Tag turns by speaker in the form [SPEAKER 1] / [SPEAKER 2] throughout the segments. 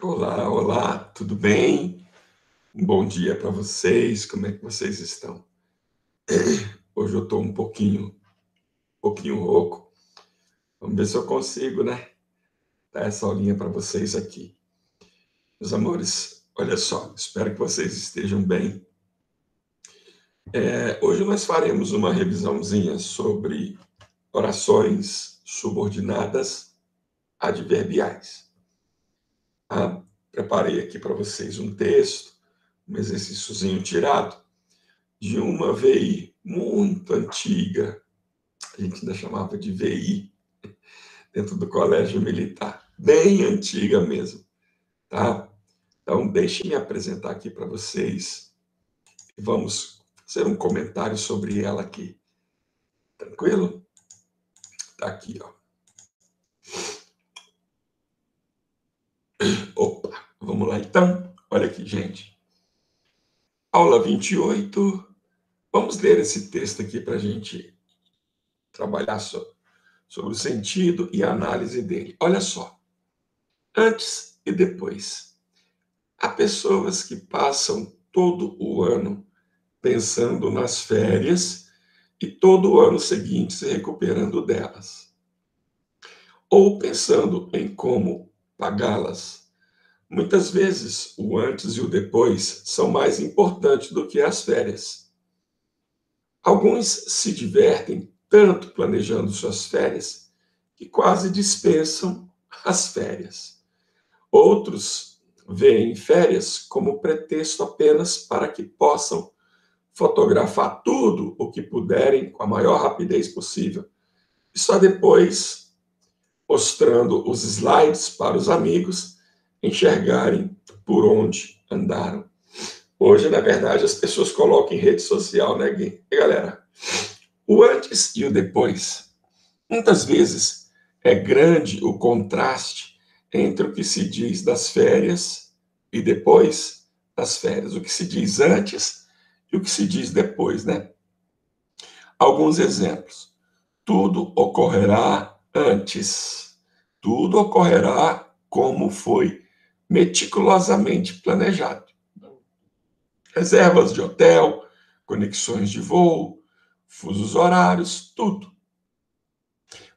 [SPEAKER 1] Olá, olá, tudo bem? Um bom dia para vocês, como é que vocês estão? Hoje eu estou um pouquinho rouco. Vamos ver se eu consigo, né? Dar essa aulinha para vocês aqui. Meus amores, olha só, espero que vocês estejam bem. Hoje nós faremos uma revisãozinha sobre orações subordinadas adverbiais. Ah, preparei aqui para vocês um texto, um exercíciozinho tirado de uma VI muito antiga, a gente ainda chamava de VI, dentro do colégio militar, bem antiga mesmo, tá? Então, deixem-me apresentar aqui para vocês e vamos fazer um comentário sobre ela aqui, tranquilo? Tá aqui, ó. Opa, vamos lá então? Olha aqui, gente. Aula 28, vamos ler esse texto aqui para a gente trabalhar sobre o sentido e a análise dele. Olha só, antes e depois. Há pessoas que passam todo o ano pensando nas férias e todo o ano seguinte se recuperando delas, ou pensando em como pagá-las. Muitas vezes, o antes e o depois são mais importantes do que as férias. Alguns se divertem tanto planejando suas férias que quase dispensam as férias. Outros veem férias como pretexto apenas para que possam fotografar tudo o que puderem com a maior rapidez possível e só depois, mostrando os slides para os amigos enxergarem por onde andaram. Hoje, na verdade, as pessoas colocam em rede social, né, Gui? E galera, o antes e o depois. Muitas vezes é grande o contraste entre o que se diz das férias e depois das férias, o que se diz antes e o que se diz depois, né? Alguns exemplos. Tudo ocorrerá antes. Tudo ocorrerá como foi meticulosamente planejado. Reservas de hotel, conexões de voo, fusos horários, tudo.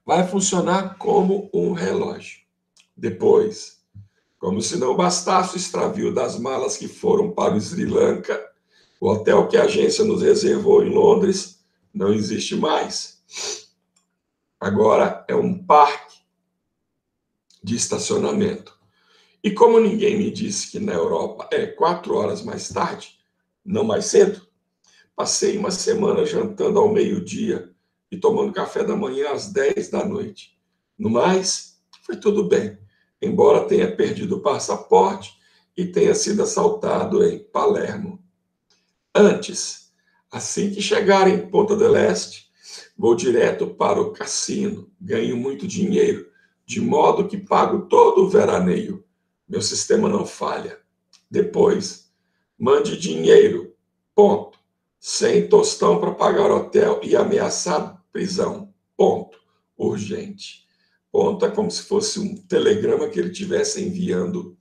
[SPEAKER 1] Vai funcionar como um relógio. Depois, como se não bastasse o extravio das malas que foram para o Sri Lanka, o hotel que a agência nos reservou em Londres não existe mais. Agora é um parque de estacionamento. E como ninguém me disse que na Europa é 4 horas mais tarde, não mais cedo, passei uma semana jantando ao meio-dia e tomando café da manhã às 10 da noite. No mais, foi tudo bem, embora tenha perdido o passaporte e tenha sido assaltado em Palermo. Antes, assim que chegar em Ponta del Este, vou direto para o cassino, ganho muito dinheiro, de modo que pago todo o veraneio. Meu sistema não falha. Depois, mande dinheiro, ponto. Sem tostão para pagar hotel e ameaçar prisão, ponto. Urgente. Ponto é como se fosse um telegrama que ele estivesse enviando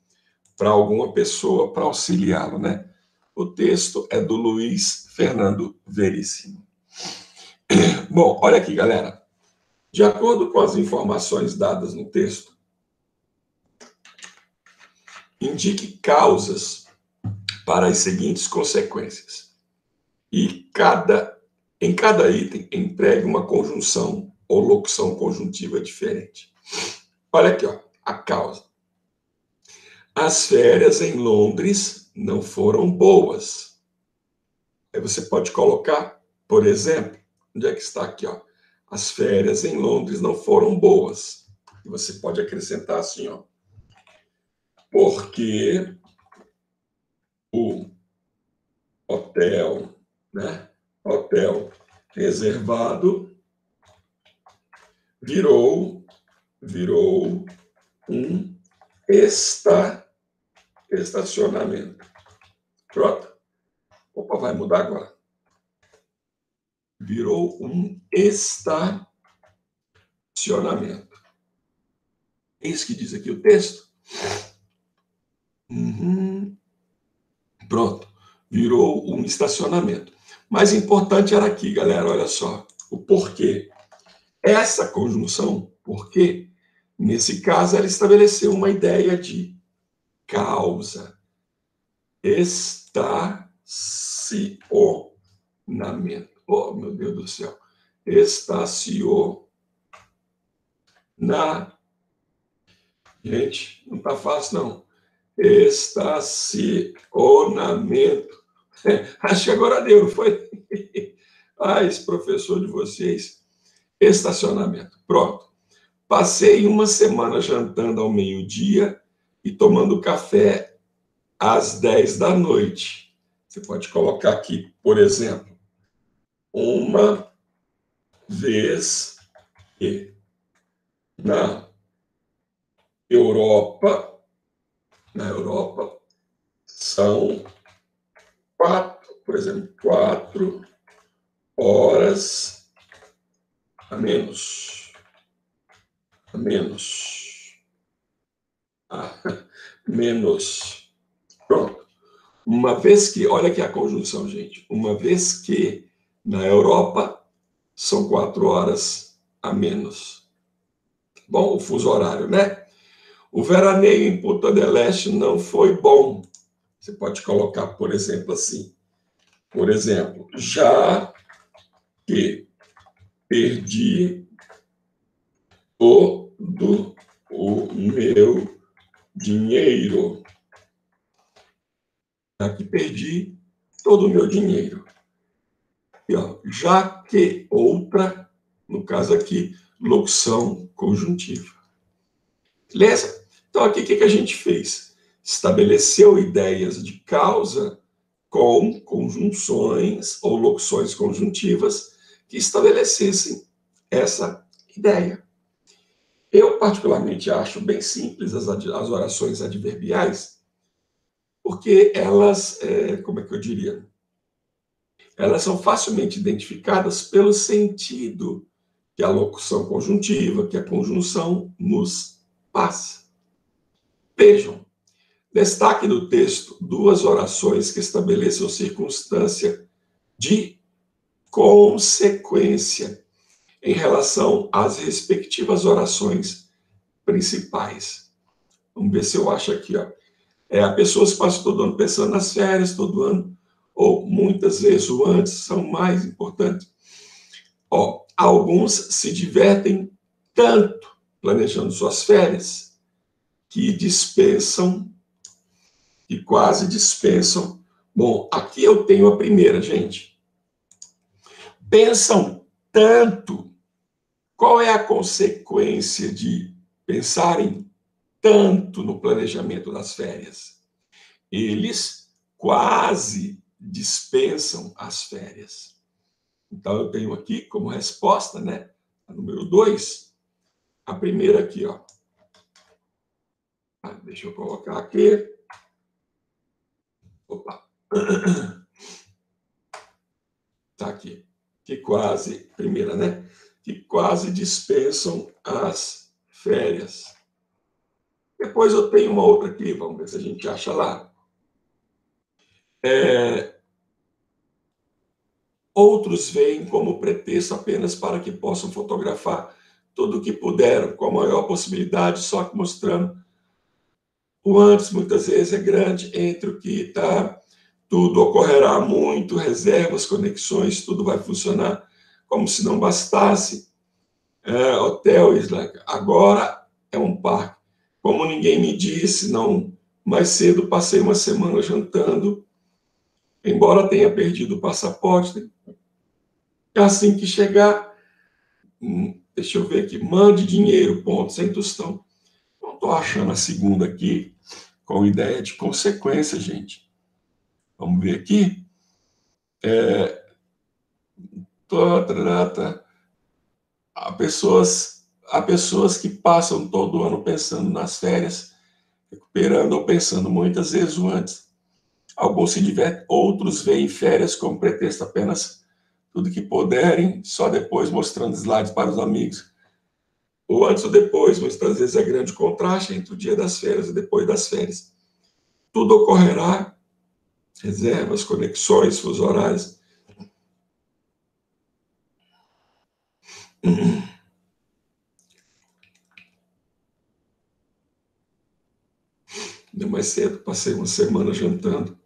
[SPEAKER 1] para alguma pessoa para auxiliá-lo, né? O texto é do Luiz Fernando Veríssimo. Bom, olha aqui, galera. De acordo com as informações dadas no texto, indique causas para as seguintes consequências. E em cada item, empregue uma conjunção ou locução conjuntiva diferente. Olha aqui, ó, a causa. As férias em Londres não foram boas. Aí você pode colocar, por exemplo, onde é que está aqui, ó? As férias em Londres não foram boas. E você pode acrescentar assim, ó. Porque o hotel, né? Hotel reservado virou um estacionamento. Pronto. Opa, vai mudar agora. Virou um estacionamento. É isso que diz aqui o texto. Pronto, virou um estacionamento. Mais importante era aqui, galera, olha só, o porquê. Essa conjunção, porquê, nesse caso, ela estabeleceu uma ideia de causa. Estacionamento. Oh, meu Deus do céu. Estacionamento. Gente, não está fácil, não. Estacionamento. Acho que agora deu, não foi? Ah, esse professor de vocês. Estacionamento. Pronto. Passei uma semana jantando ao meio-dia e tomando café às 10 da noite. Você pode colocar aqui, por exemplo, uma vez que na Europa, são 4 horas a menos. Menos. Pronto. Uma vez que, olha aqui a conjunção, gente. Uma vez que na Europa são 4 horas a menos. Bom, o fuso horário, né? O veraneio em Punta del Este não foi bom. Você pode colocar, por exemplo, assim. Por exemplo, já que perdi todo o meu dinheiro. Já que perdi todo o meu dinheiro. E, ó, já que outra, no caso aqui, locução conjuntiva. Beleza? Então, aqui, o que a gente fez? Estabeleceu ideias de causa com conjunções ou locuções conjuntivas que estabelecessem essa ideia. Eu, particularmente, acho bem simples as orações adverbiais, porque elas, como é que eu diria? Elas são facilmente identificadas pelo sentido que a locução conjuntiva, que a conjunção nos passa. Vejam, destaque do texto 2 orações que estabeleçam circunstância de consequência em relação às respectivas orações principais. Vamos ver se eu acho aqui, ó. A pessoa se passa todo ano pensando nas férias, todo ano, ou muitas vezes o antes, são mais importantes. Ó, alguns se divertem tanto planejando suas férias que quase dispensam. Bom, aqui eu tenho a primeira, gente. Pensam tanto. Qual é a consequência de pensarem tanto no planejamento das férias? Eles quase dispensam as férias. Então, eu tenho aqui como resposta, né, a número 2, a primeira aqui, ó. Deixa eu colocar aqui. Opa. Tá aqui. Que quase, primeira, né? Que quase dispensam as férias. Depois eu tenho uma outra aqui, vamos ver se a gente acha lá. Outros veem como pretexto apenas para que possam fotografar tudo o que puderam, com a maior possibilidade, só que mostrando o antes, muitas vezes, é grande entre o que está. Tudo ocorrerá muito, reservas, conexões, tudo vai funcionar como se não bastasse. Hotel Isla, agora é um parque. Como ninguém me disse, não, mais cedo passei uma semana jantando, embora tenha perdido o passaporte. Assim que chegar, deixa eu ver aqui, mande dinheiro, ponto, sem tostão. Não estou achando a segunda aqui com ideia de consequência, gente. Vamos ver aqui. Há pessoas que passam todo ano pensando nas férias, recuperando ou pensando muitas vezes o antes. Alguns se divertem, outros veem férias como pretexto apenas tudo que puderem, só depois mostrando slides para os amigos. O antes ou depois, muitas vezes é grande contraste entre o dia das férias e depois das férias. tudo ocorrerá, reservas, conexões, fuso horários. Ainda mais cedo, passei uma semana jantando.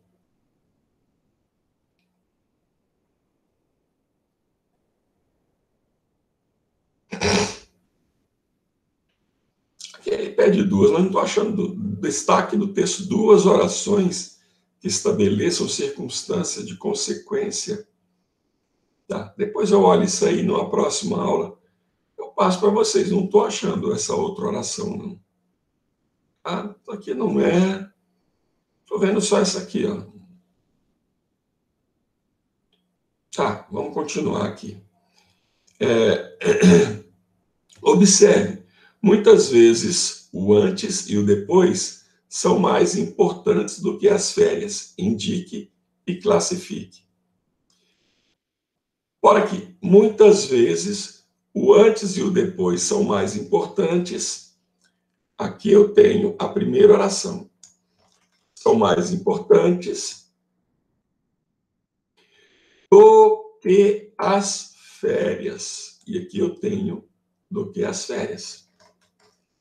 [SPEAKER 1] Aqui ele pede duas, mas não estou achando destaque do texto duas orações que estabeleçam circunstância de consequência. Tá? Depois eu olho isso aí numa próxima aula. Eu passo para vocês, não estou achando essa outra oração, não. Ah, aqui não é. Estou vendo só essa aqui, ó. Tá, vamos continuar aqui. Observe, muitas vezes o antes e o depois são mais importantes do que as férias. Indique e classifique. Por aqui, muitas vezes o antes e o depois são mais importantes. Aqui eu tenho a primeira oração. São mais importantes do que as férias. E aqui eu tenho do que as férias.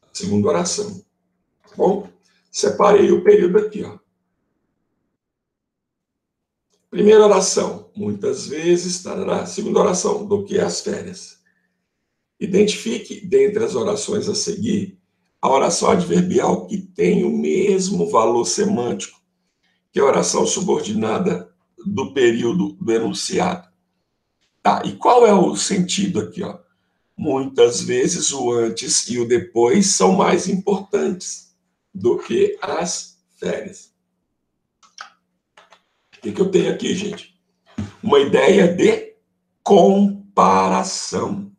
[SPEAKER 1] A segunda oração. Bom, separei o período aqui, ó. Primeira oração, muitas vezes, tarará. Segunda oração, do que as férias. Identifique, dentre as orações a seguir, a oração adverbial que tem o mesmo valor semântico que a oração subordinada do período do enunciado. Tá, e qual é o sentido aqui, ó? Muitas vezes o antes e o depois são mais importantes do que as férias. O que eu tenho aqui, gente? Uma ideia de comparação.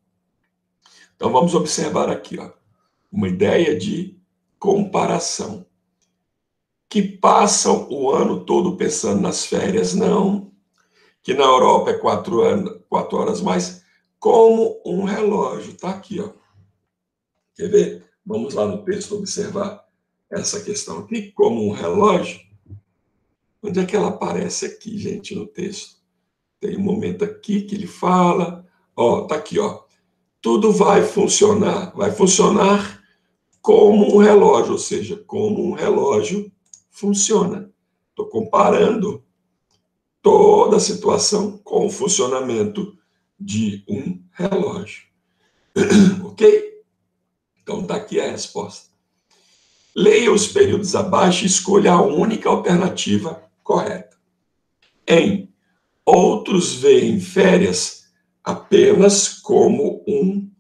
[SPEAKER 1] Então vamos observar aqui, ó, uma ideia de comparação. Que passam o ano todo pensando nas férias, não. Que na Europa é 4 horas mais, como um relógio. Está aqui, ó. Quer ver? Vamos lá no texto observar essa questão aqui, como um relógio. Onde é que ela aparece aqui, gente, no texto? Tem um momento aqui que ele fala, ó, tá aqui, ó. Tudo vai funcionar como um relógio, ou seja, como um relógio funciona. Estou comparando toda a situação com o funcionamento de um relógio. Ok? Então está aqui a resposta. Leia os períodos abaixo e escolha a única alternativa correta. Em outros veem férias apenas como um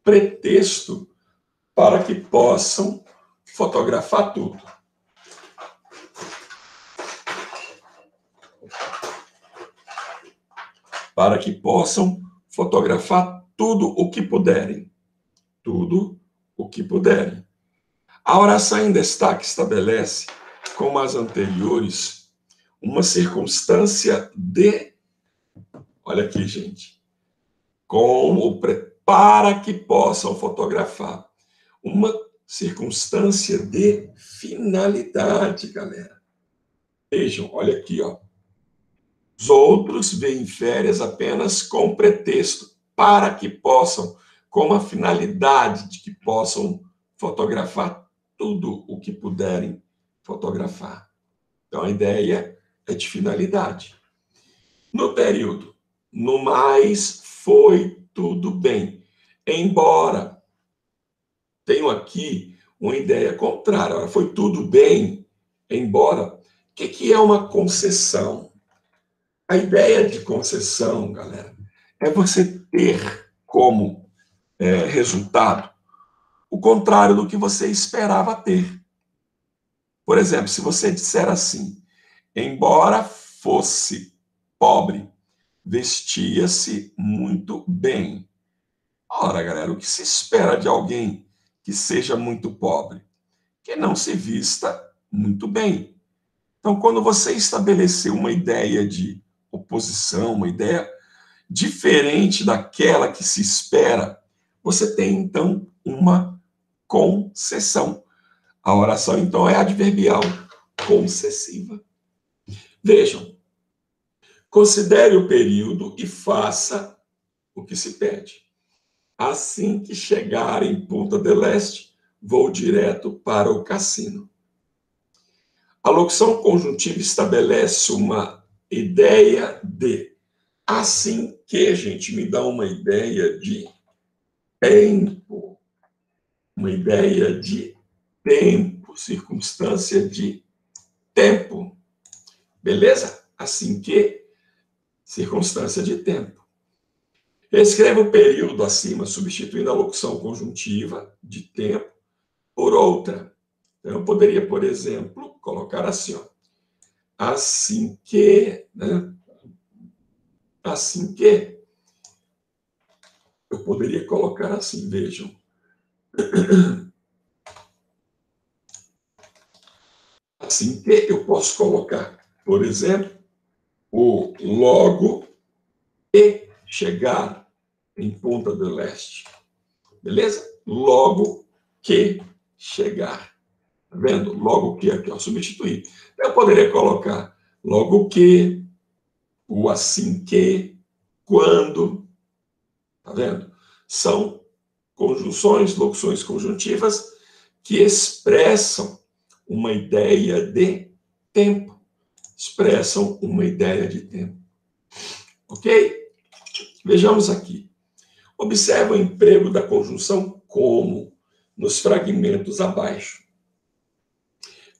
[SPEAKER 1] pretexto para que possam fotografar tudo. Para que possam fotografar tudo o que puderem. Tudo o que puderem. A oração em destaque estabelece, como as anteriores, uma circunstância de... Olha aqui, gente. Para que possam fotografar. Uma circunstância de finalidade, galera. Vejam, olha aqui, ó. Os outros veem férias apenas com pretexto, para que possam, com a finalidade de que possam fotografar tudo o que puderem fotografar. Então, a ideia é de finalidade. No período, no mais, foi tudo bem. Embora, tenho aqui uma ideia contrária. Foi tudo bem, embora. O que é uma concessão? A ideia de concessão, galera, é você ter como resultado o contrário do que você esperava ter. Por exemplo, se você disser assim, embora fosse pobre, vestia-se muito bem. Ora, galera, o que se espera de alguém que seja muito pobre? Que não se vista muito bem. Então, quando você estabeleceu uma ideia de oposição, uma ideia diferente daquela que se espera, você tem, então, uma concessão. A oração, então, é adverbial. concessiva. Vejam, considere o período e faça o que se pede. Assim que chegar em Punta del Este, vou direto para o cassino. A locução conjuntiva estabelece uma ideia de. Assim que, gente, me dá uma ideia de tempo. Uma ideia de tempo, circunstância de tempo. Beleza? Assim que, circunstância de tempo. Escreva o período acima, substituindo a locução conjuntiva de tempo por outra. Então, eu poderia, por exemplo, colocar assim, ó. Assim que, né? Assim que, eu poderia colocar assim, vejam. Assim que eu posso colocar, por exemplo, o logo que chegar em Punta del Este. Beleza? Logo que chegar. Tá vendo? Logo que aqui, ó, substituir. Eu poderia colocar logo que, o assim que, quando. Tá vendo? São conjunções, locuções conjuntivas que expressam uma ideia de tempo. Expressam uma ideia de tempo. Ok? Vejamos aqui. Observe o emprego da conjunção como nos fragmentos abaixo.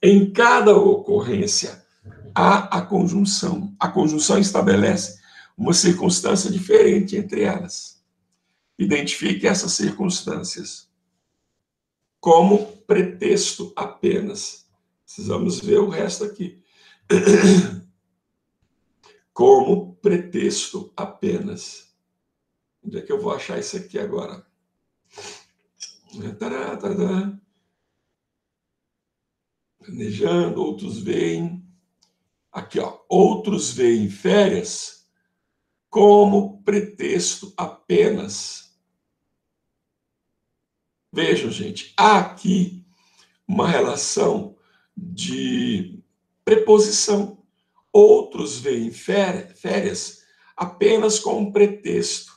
[SPEAKER 1] Em cada ocorrência, há a conjunção. A conjunção estabelece uma circunstância diferente entre elas. Identifique essas circunstâncias como pretexto apenas. Precisamos ver o resto aqui. Como pretexto apenas. Onde é que eu vou achar isso aqui agora? Tará, tará. Planejando, outros veem. Aqui, ó. Outros veem férias como pretexto apenas. Vejam, gente, há aqui uma relação de preposição. Outros veem férias apenas como pretexto,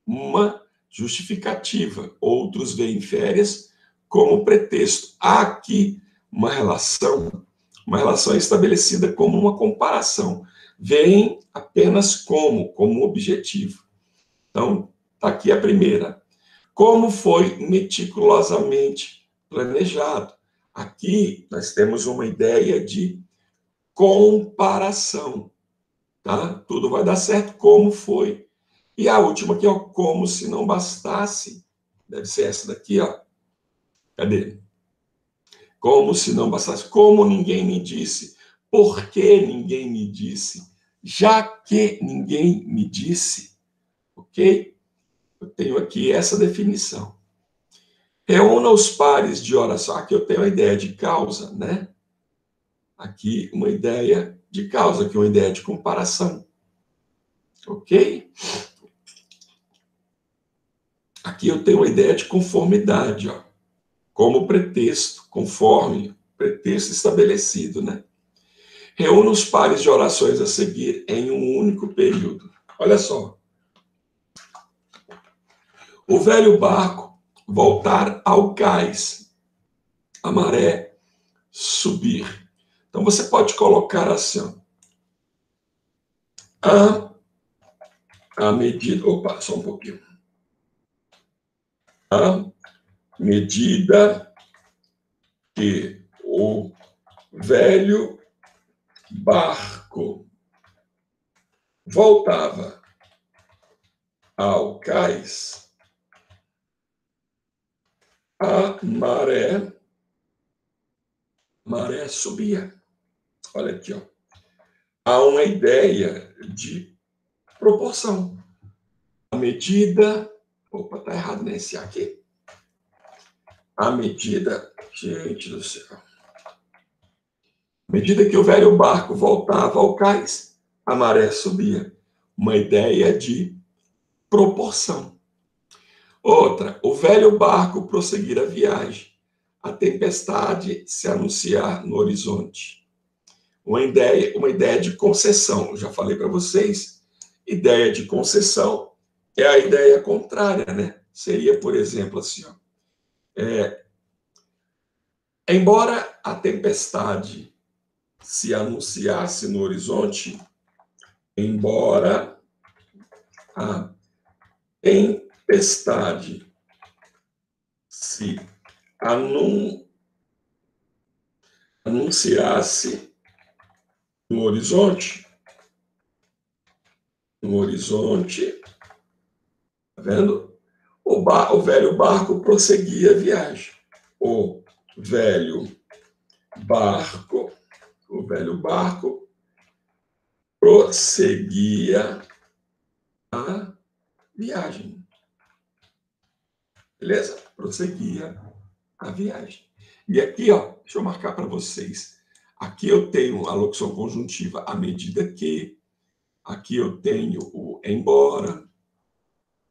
[SPEAKER 1] uma justificativa. Outros veem férias como pretexto. Há aqui uma relação estabelecida como uma comparação. Veem apenas como objetivo. Então, está aqui a primeira. Como foi meticulosamente planejado. Aqui nós temos uma ideia de comparação, tá? Tudo vai dar certo como foi. E a última aqui, ó, como se não bastasse, deve ser essa daqui, ó. Cadê? Como se não bastasse, como ninguém me disse, por que ninguém me disse, já que ninguém me disse, ok? Eu tenho aqui essa definição. Reúna os pares de oração. Aqui eu tenho a ideia de causa, né? Aqui uma ideia de causa, aqui uma ideia de comparação. Ok? Aqui eu tenho uma ideia de conformidade, ó, como pretexto, conforme pretexto estabelecido, né? Reúna os pares de orações a seguir em um único período. Olha só. O velho barco voltar ao cais, a maré subir. Então você pode colocar assim, ó, a medida. Opa, só um pouquinho. A medida que o velho barco voltava ao cais, a maré subia. Olha aqui, ó. Há uma ideia de proporção. A medida. Opa, tá errado nesse aqui. A medida. Gente do céu. À medida que o velho barco voltava ao cais, a maré subia. Uma ideia de proporção. Outra, o velho barco prosseguir a viagem, a tempestade se anunciar no horizonte. uma ideia de concessão. Eu já falei para vocês, ideia de concessão é a ideia contrária, né? Seria, por exemplo, assim, ó, embora a tempestade se anunciasse no horizonte, embora a tempestade se anunciasse no horizonte, tá vendo? O velho barco prosseguia a viagem. O velho barco prosseguia a viagem. Beleza? Prosseguia a viagem. E aqui, ó, deixa eu marcar para vocês. Aqui eu tenho a locução conjuntiva à medida que. Aqui eu tenho o embora.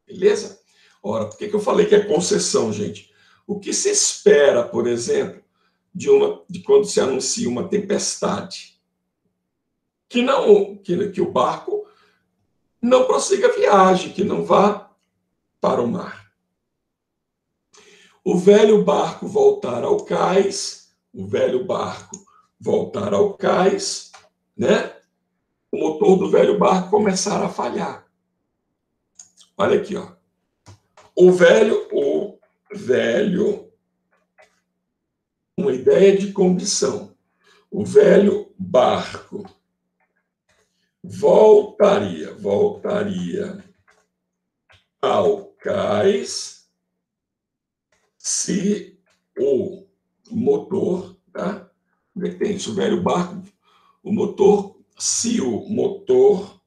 [SPEAKER 1] Beleza? Ora, por que eu falei que é concessão, gente? O que se espera, por exemplo, de quando se anuncia uma tempestade? Que o barco não prossiga a viagem, que não vá para o mar. O velho barco voltar ao cais, né? O motor do velho barco começar a falhar. Olha aqui, ó. O velho, uma ideia de condição. O velho barco voltaria ao cais se o motor, tá? Onde é que tem isso? O velho barco, se o motor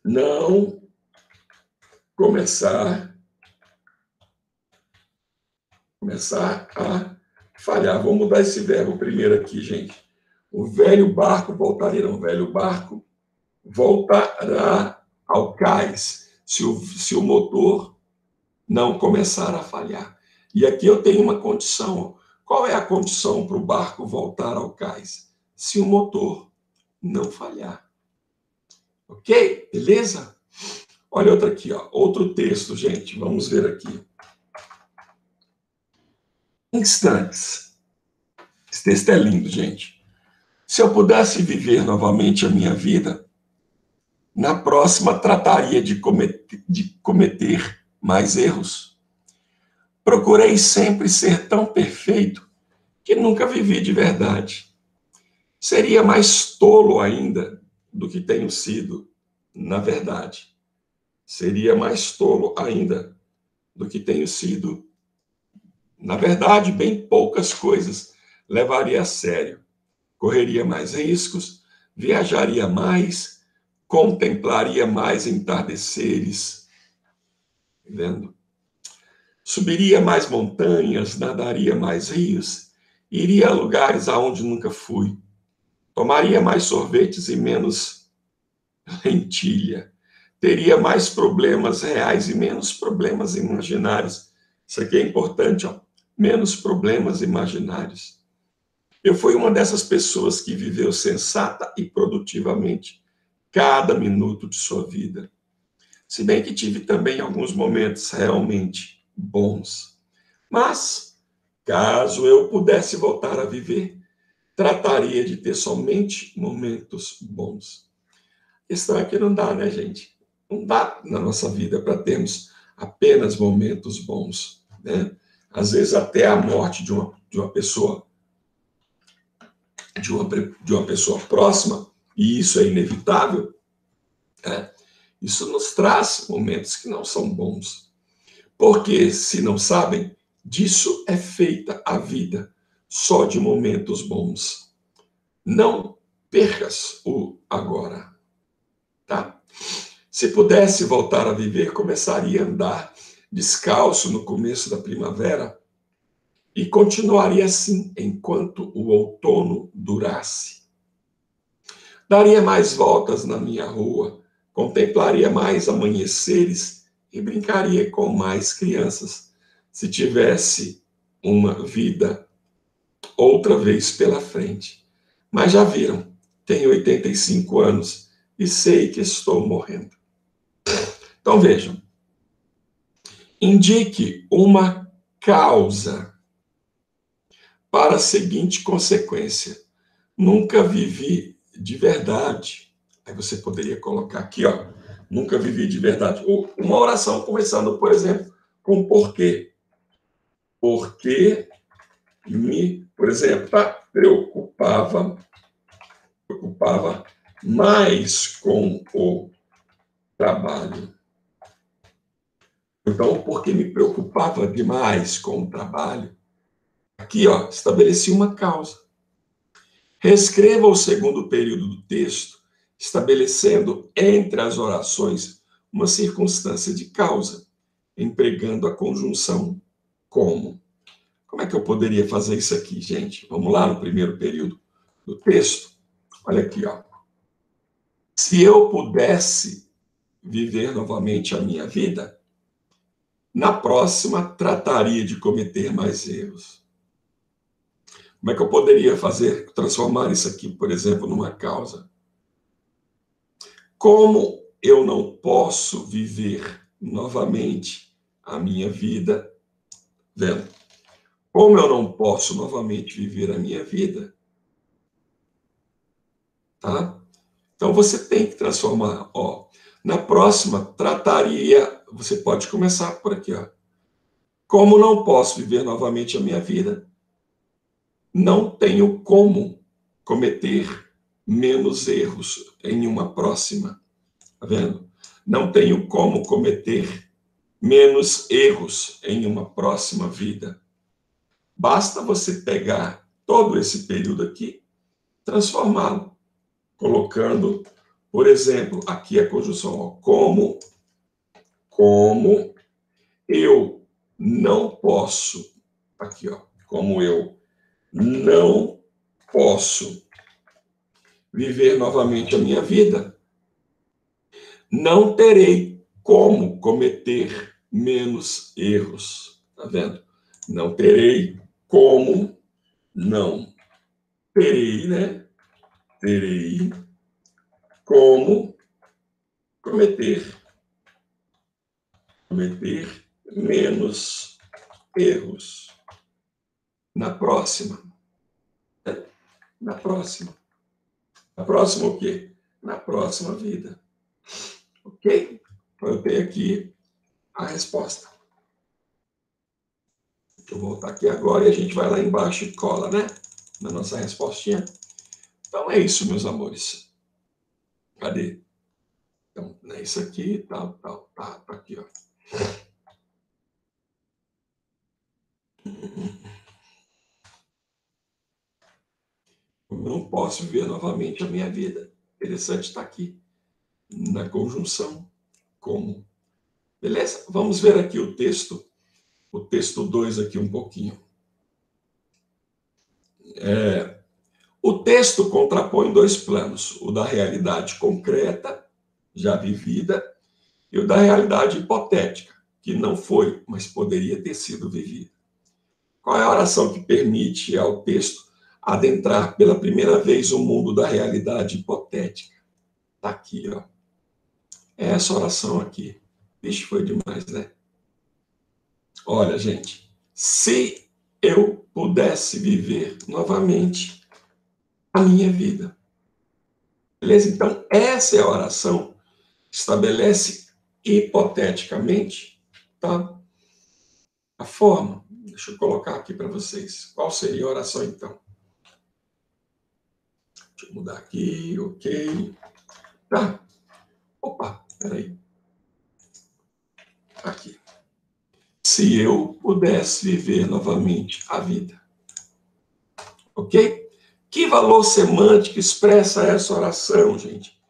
[SPEAKER 1] não começar a falhar. Vou mudar esse verbo primeiro aqui, gente. O velho barco voltaria, não. O velho barco voltará ao cais se o motor não começar a falhar. E aqui eu tenho uma condição. Qual é a condição para o barco voltar ao cais? Se o motor não falhar. Ok? Beleza? Olha outra aqui, ó. Outro texto, gente. Vamos ver aqui. Instantes. Esse texto é lindo, gente. Se eu pudesse viver novamente a minha vida, na próxima trataria de cometer mais erros. Procurei sempre ser tão perfeito que nunca vivi de verdade. Seria mais tolo ainda do que tenho sido, na verdade. Seria mais tolo ainda do que tenho sido. Na verdade, bem poucas coisas levaria a sério. Correria mais riscos, viajaria mais, contemplaria mais entardeceres, vendo? Subiria mais montanhas, nadaria mais rios, iria a lugares aonde nunca fui, tomaria mais sorvetes e menos lentilha, teria mais problemas reais e menos problemas imaginários. Isso aqui é importante, ó. Menos problemas imaginários. Eu fui uma dessas pessoas que viveu sensata e produtivamente cada minuto de sua vida. Se bem que tive também alguns momentos realmente bons. Mas, caso eu pudesse voltar a viver, trataria de ter somente momentos bons. A questão é que não dá, né, gente? Não dá na nossa vida para termos apenas momentos bons, né? Às vezes até a morte de uma pessoa próxima, e isso é inevitável, né? Isso nos traz momentos que não são bons. Porque, se não sabem, disso é feita a vida, só de momentos bons. Não percas o agora, tá? Se pudesse voltar a viver, começaria a andar descalço no começo da primavera e continuaria assim enquanto o outono durasse. Daria mais voltas na minha rua, contemplaria mais amanheceres e brincaria com mais crianças, se tivesse uma vida outra vez pela frente. Mas já viram, tenho 85 anos e sei que estou morrendo. Então vejam, indique uma causa para a seguinte consequência: nunca vivi de verdade. Aí você poderia colocar aqui, ó, nunca vivi de verdade. Uma oração começando, por exemplo, com porquê. Porque por exemplo, tá? preocupava mais com o trabalho. Então, porque me preocupava demais com o trabalho, aqui, ó, estabeleci uma causa. Reescreva o segundo período do texto, estabelecendo entre as orações uma circunstância de causa, empregando a conjunção como. Como é que eu poderia fazer isso aqui, gente? Vamos lá no primeiro período do texto. Olha aqui, ó. Se eu pudesse viver novamente a minha vida, na próxima trataria de cometer mais erros. Como é que eu poderia transformar isso aqui, por exemplo, numa causa? Como eu não posso viver novamente a minha vida, vendo? Como eu não posso novamente viver a minha vida, tá? Então você tem que transformar, ó. Na próxima trataria, você pode começar por aqui, ó. Como não posso viver novamente a minha vida, não tenho como cometer menos erros em uma próxima. Tá vendo? Não tenho como cometer menos erros em uma próxima vida. Basta você pegar todo esse período aqui, transformá-lo, colocando, por exemplo, aqui a conjunção, ó, como eu não posso, aqui, ó, como eu não posso viver novamente a minha vida, não terei como cometer menos erros. Tá vendo? Não terei como, não terei, né? Terei como cometer menos erros na próxima. Né? Na próxima. Na próxima o quê? Na próxima vida. Ok? Então eu tenho aqui a resposta. Deixa eu voltar aqui agora e a gente vai lá embaixo e cola, né? Na nossa respostinha. Então é isso, meus amores. Cadê? Então, é isso aqui, tal, tá aqui, ó. Eu não posso viver novamente a minha vida. Interessante está aqui, na conjunção como. Beleza? Vamos ver aqui o texto 2 aqui um pouquinho. O texto contrapõe dois planos, o da realidade concreta, já vivida, e o da realidade hipotética, que não foi, mas poderia ter sido vivida. Qual é a oração que permite ao texto adentrar pela primeira vez o mundo da realidade hipotética? Está aqui, ó. É essa oração aqui. Vixe, foi demais, né? Olha, gente, se eu pudesse viver novamente a minha vida. Beleza? Então, essa é a oração que estabelece hipoteticamente, tá? A forma. Deixa eu colocar aqui para vocês. Qual seria a oração, então? Deixa eu mudar aqui, ok. Tá. Opa, peraí. Aqui. Se eu pudesse viver novamente a vida. Ok? Que valor semântico expressa essa oração, gente?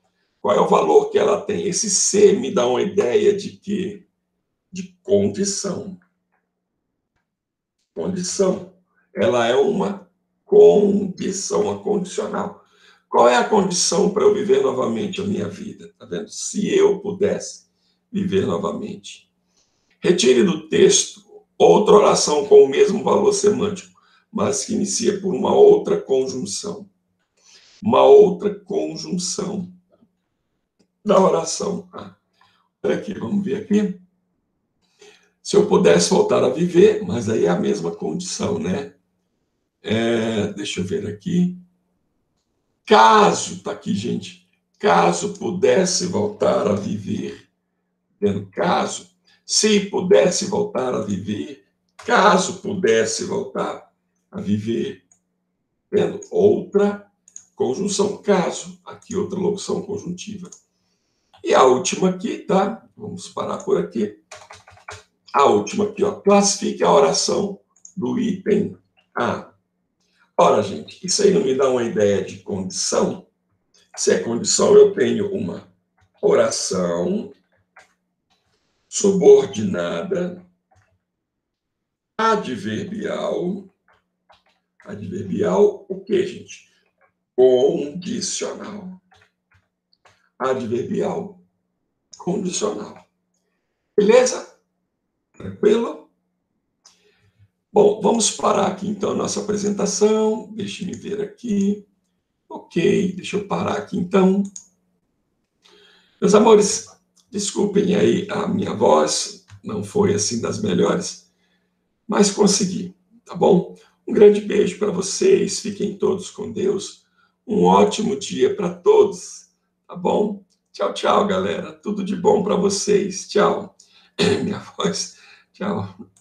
[SPEAKER 1] Qual é o valor que ela tem? Esse ser me dá uma ideia de quê? De condição. Condição. Ela é uma condição, uma condicional. Qual é a condição para eu viver novamente a minha vida? Tá vendo? Se eu pudesse viver novamente. Retire do texto outra oração com o mesmo valor semântico, mas que inicia por uma outra conjunção. uma outra conjunção da oração. Olha aqui, vamos ver aqui. Se eu pudesse voltar a viver, mas aí é a mesma condição, né? Deixa eu ver aqui. Caso, tá aqui, gente. Caso pudesse voltar a viver, tendo caso, se pudesse voltar a viver, caso pudesse voltar a viver, tendo outra conjunção caso, aqui outra locução conjuntiva. E a última aqui, tá? Vamos parar por aqui. A última aqui, ó. Classifique a oração do item A. Ora, gente, isso aí não me dá uma ideia de condição? Se é condição, eu tenho uma oração subordinada, adverbial. Adverbial, o quê, gente? Condicional. Adverbial condicional. Beleza? Tranquilo? Bom, vamos parar aqui então a nossa apresentação. Deixe-me ver aqui. Ok, deixa eu parar aqui então. Meus amores, desculpem aí a minha voz, não foi assim das melhores, mas consegui, tá bom? Um grande beijo para vocês, fiquem todos com Deus. Um ótimo dia para todos, tá bom? Tchau, tchau, galera. Tudo de bom para vocês. Tchau. Minha voz. Tchau.